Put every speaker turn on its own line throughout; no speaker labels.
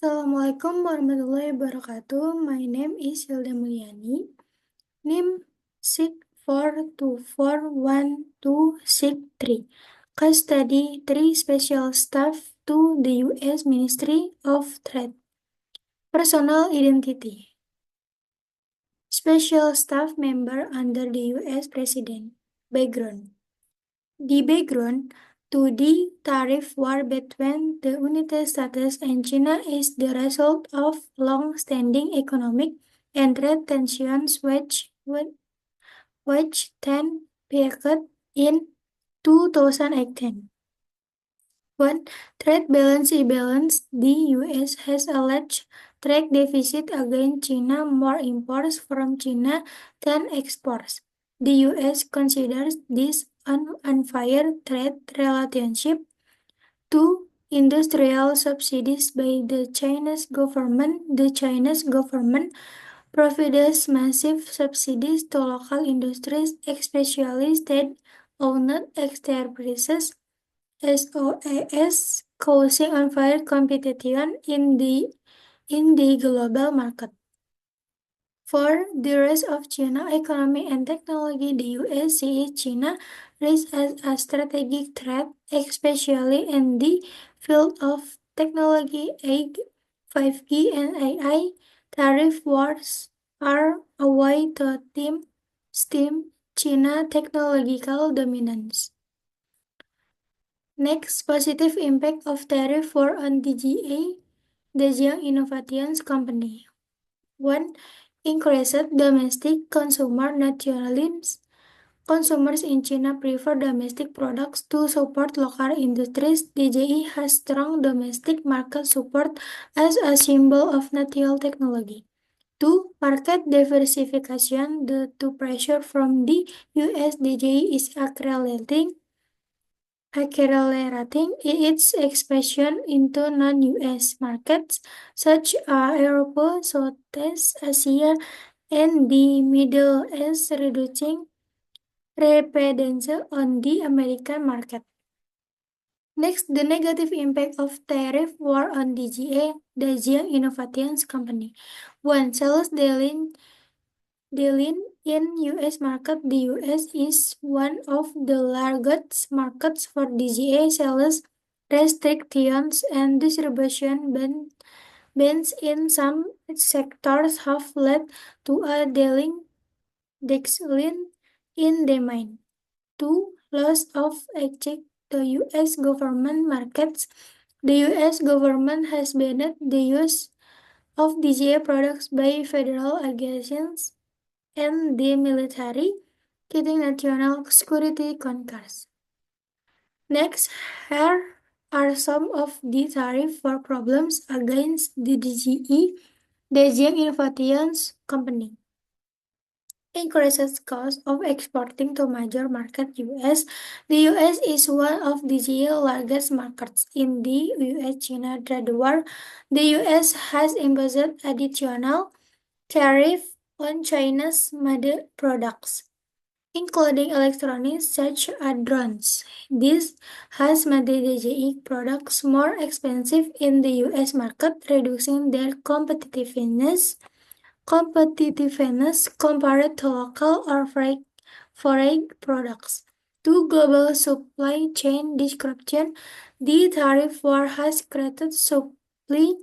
Assalamualaikum warahmatullahi wabarakatuh. My name is Hilda Mulyani. NIM 6424163. Case study 3 special staff to the U.S. Ministry of Trade. Personal identity. Special staff member under the U.S. President. Background. The background to the tariff war between the United States and China is the result of long-standing economic and trade tensions which then peaked in 2018. When trade balance imbalance, the U.S. has alleged trade deficit against China, more imports from China than exports. The U.S. considers this an unfair trade relationship to industrial subsidies by the Chinese government. The Chinese government provides massive subsidies to local industries, especially state-owned enterprises, SOEs, causing unfair competition in the global market. For the rest of China economy and technology, the U.S. sees China risks as a strategic threat, especially in the field of technology, 5G and AI. Tariff wars are a way to stem China technological dominance. Next, positive impact of tariff war on DGA, Daejeon Innovations Company. 1. Increased domestic consumer nationalism. Consumers in China prefer domestic products to support local industries. DJE has strong domestic market support as a symbol of national technology. 2. Market diversification. Due to pressure from the US, DJE is accelerating its expansion into non-US markets such as Europe, Southeast Asia, and the Middle East, reducing dependence on the American market. Next, the negative impact of tariff war on DGA, Daejeon Innovations Company. 1. Sales dealing in U.S. market. The U.S. is one of the largest markets for DGA sales. Restrictions and distribution bans in some sectors have led to a decline in demand. 2. Loss of access to U.S. government markets. The U.S. government has banned the use of DGA products by federal agencies and the military, keeping national security concerns. Next, here are some of the tariff war problems against the DGE, Daejeon Innovations Company. Increases cost of exporting to major market U.S. The U.S. is one of DGE's largest markets. In the U.S.-China trade war, the U.S. has imposed additional tariff on China's made products, including electronics such as drones. This has made DJE products more expensive in the US market, reducing their competitiveness compared to local or foreign products. To global supply chain disruption, the tariff war has created supply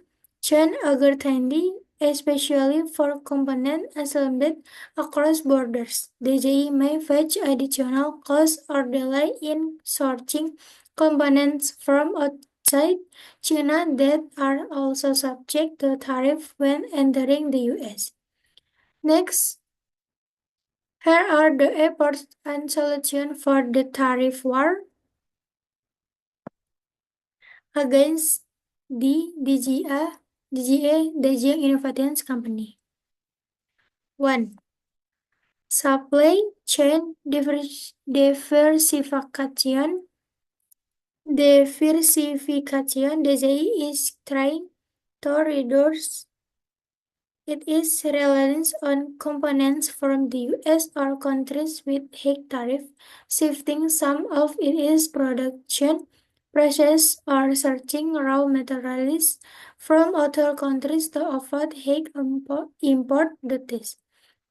chain uncertainty, especially for components assembled across borders. DJE may face additional costs or delay in sourcing components from outside China that are also subject to tariff when entering the US. Next, here are the efforts and solutions for the tariff war against the DGA, Daejeon Innovations Company. 1. Supply chain diversification. DJE is trying to reduce its reliance on components from the US or countries with high tariff, shifting some of its production process or searching raw materials from other countries to avoid high import duties.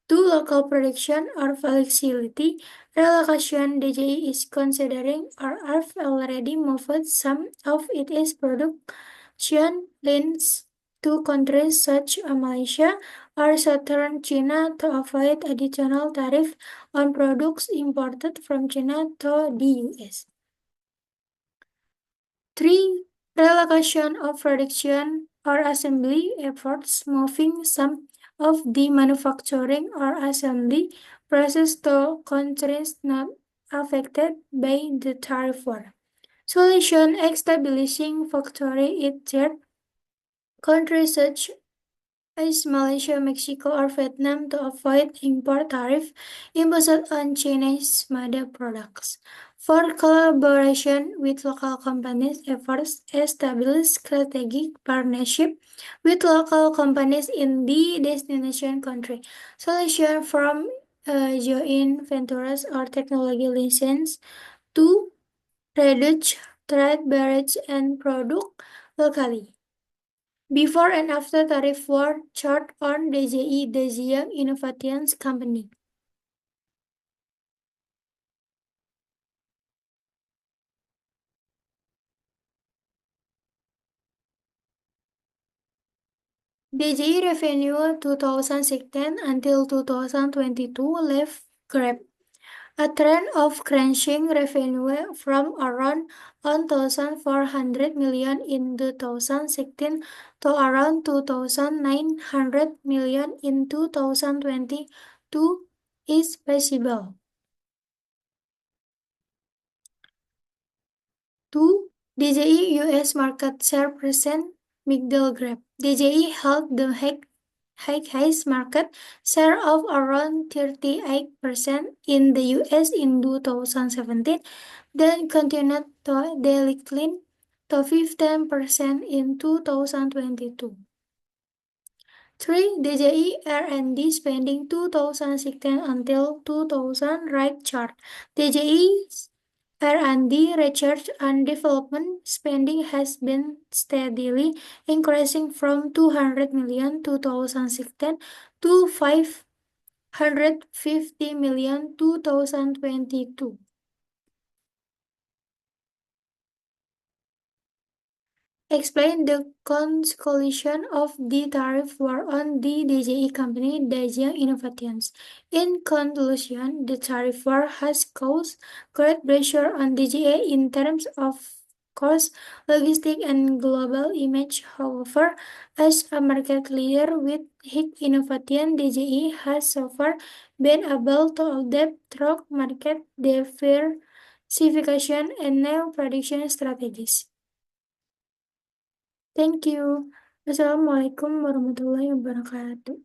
To local production or facility relocation, DJI is considering or have already moved some of its production lines to countries such as Malaysia or southern China to avoid additional tariff on products imported from China to the US. 3. Relocation of production or assembly efforts, moving some of the manufacturing or assembly process to countries not affected by the tariff war. Solution: establishing factory in third countries such as Malaysia, Mexico, or Vietnam to avoid import tariff imposed on Chinese-made products. For collaboration with local companies, efforts establish strategic partnership with local companies in the destination country. Solution from joint ventures or technology license to reduce trade barriers and product locally. Before and after tariff war chart on DJI Dacia Innovations Company. DJI revenue 2016 until 2022 left grab a trend of crunching revenue from around 1,400 million in 2016 to around 2,900 million in 2022 is possible. 2. DJI US market share percent middle grab. DJI held the highest market share of around 38% in the US in 2017, then continued to decline to 15% in 2022. 3. DJI R&D spending 2016 until 2000 right chart. DJI's R&D research and development spending has been steadily increasing from 200 million 2016 to 550 million 2022. Explain the conclusion of the tariff war on the DJI company Dacia Innovations. In conclusion, the tariff war has caused great pressure on DJI in terms of cost, logistics, and global image. However, as a market leader with high innovation, DJI has so far been able to adapt through market diversification and new production strategies. Thank you. Assalamualaikum warahmatullahi wabarakatuh.